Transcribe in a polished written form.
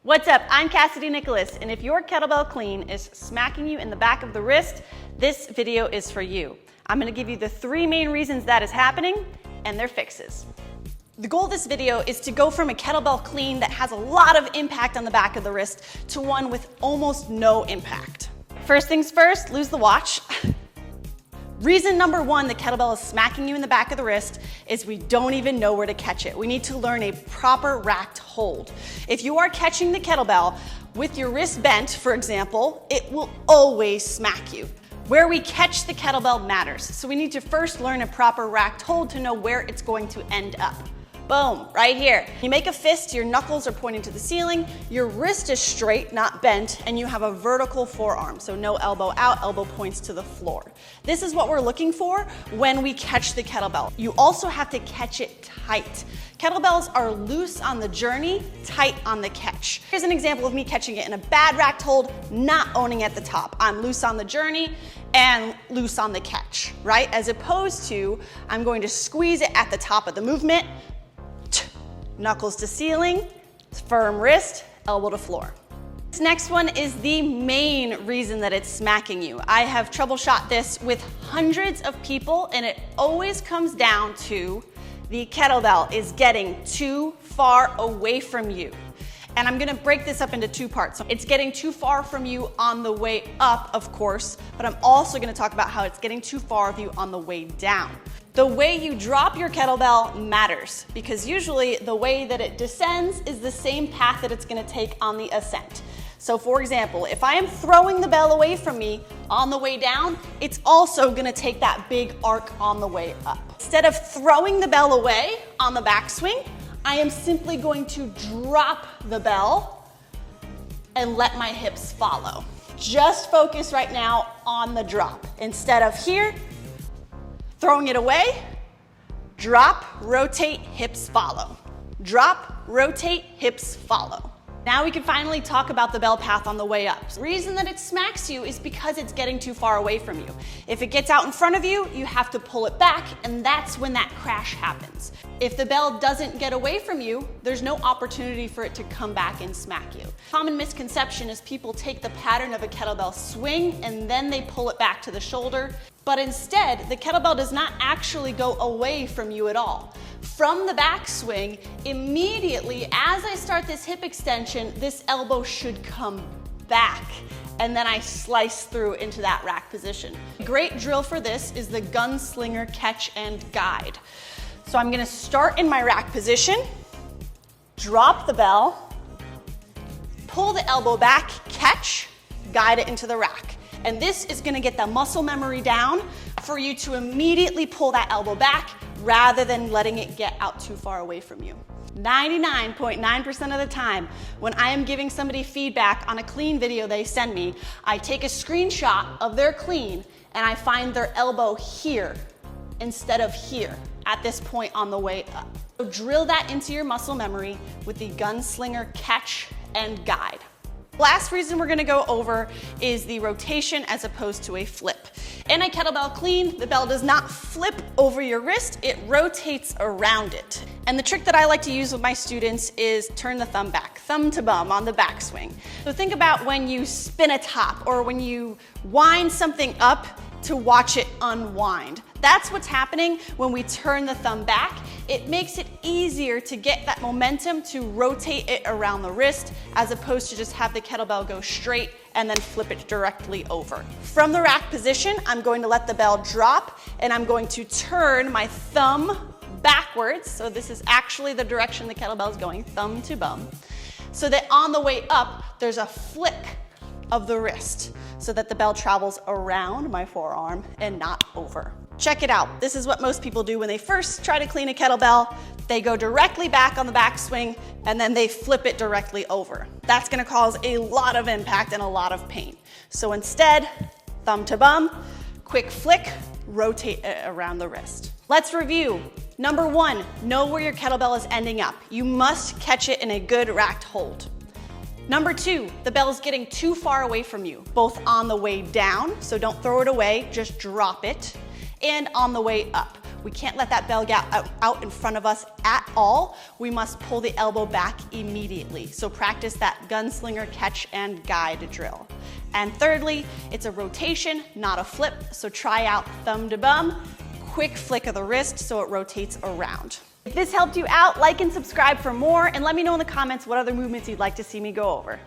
What's up? I'm Cassidy Nicholas, and if your kettlebell clean is smacking you in the back of the wrist, this video is for you. I'm going to give you the 3 main reasons that is happening and their fixes. The goal of this video is to go from a kettlebell clean that has a lot of impact on the back of the wrist to one with almost no impact. First things first, lose the watch. Reason number 1 the kettlebell is smacking you in the back of the wrist is we don't even know where to catch it. We need to learn a proper racked hold. If you are catching the kettlebell with your wrist bent, for example, it will always smack you. Where we catch the kettlebell matters. So we need to first learn a proper racked hold to know where it's going to end up. Boom, right here. You make a fist, your knuckles are pointing to the ceiling, your wrist is straight, not bent, and you have a vertical forearm, so no elbow out, elbow points to the floor. This is what we're looking for when we catch the kettlebell. You also have to catch it tight. Kettlebells are loose on the journey, tight on the catch. Here's an example of me catching it in a bad racked hold, not owning at the top. I'm loose on the journey and loose on the catch, right? As opposed to, I'm going to squeeze it at the top of the movement, knuckles to ceiling, firm wrist, elbow to floor. This next one is the main reason that it's smacking you. I have troubleshot this with hundreds of people, and it always comes down to the kettlebell is getting too far away from you. And I'm gonna break this up into 2 parts. So it's getting too far from you on the way up, of course, but I'm also gonna talk about how it's getting too far of you on the way down. The way you drop your kettlebell matters because usually the way that it descends is the same path that it's gonna take on the ascent. So for example, if I am throwing the bell away from me on the way down, it's also gonna take that big arc on the way up. Instead of throwing the bell away on the backswing, I am simply going to drop the bell and let my hips follow. Just focus right now on the drop. Instead of here, throwing it away, drop, rotate, hips follow. Drop, rotate, hips follow. Now we can finally talk about the bell path on the way up. The reason that it smacks you is because it's getting too far away from you. If it gets out in front of you, you have to pull it back, and that's when that crash happens. If the bell doesn't get away from you, there's no opportunity for it to come back and smack you. Common misconception is people take the pattern of a kettlebell swing and then they pull it back to the shoulder. But instead, the kettlebell does not actually go away from you at all. From the backswing, immediately as I start this hip extension, this elbow should come back, and then I slice through into that rack position. A great drill for this is the gunslinger catch and guide. So I'm gonna start in my rack position, drop the bell, pull the elbow back, catch, guide it into the rack. And this is gonna get the muscle memory down for you to immediately pull that elbow back rather than letting it get out too far away from you. 99.9% of the time, when I am giving somebody feedback on a clean video they send me, I take a screenshot of their clean and I find their elbow here instead of here at this point on the way up. So drill that into your muscle memory with the gunslinger catch and guide. Last reason we're gonna go over is the rotation as opposed to a flip. In a kettlebell clean, the bell does not flip over your wrist, it rotates around it. And the trick that I like to use with my students is turn the thumb back, thumb to bum on the backswing. So think about when you spin a top or when you wind something up to watch it unwind. That's what's happening when we turn the thumb back. It makes it easier to get that momentum to rotate it around the wrist as opposed to just have the kettlebell go straight and then flip it directly over. From the rack position, I'm going to let the bell drop and I'm going to turn my thumb backwards. So this is actually the direction the kettlebell is going, thumb to bum. So that on the way up, there's a flick of the wrist so that the bell travels around my forearm and not over. Check it out. This is what most people do when they first try to clean a kettlebell. They go directly back on the backswing and then they flip it directly over. That's gonna cause a lot of impact and a lot of pain. So instead, thumb to bum, quick flick, rotate it around the wrist. Let's review. Number 1, know where your kettlebell is ending up. You must catch it in a good racked hold. Number 2, the bell is getting too far away from you, both on the way down, so don't throw it away, just drop it, and on the way up. We can't let that bell get out in front of us at all. We must pull the elbow back immediately. So practice that gunslinger catch and guide drill. And thirdly, it's a rotation, not a flip. So try out thumb to bum, quick flick of the wrist so it rotates around. If this helped you out, like and subscribe for more, and let me know in the comments what other movements you'd like to see me go over.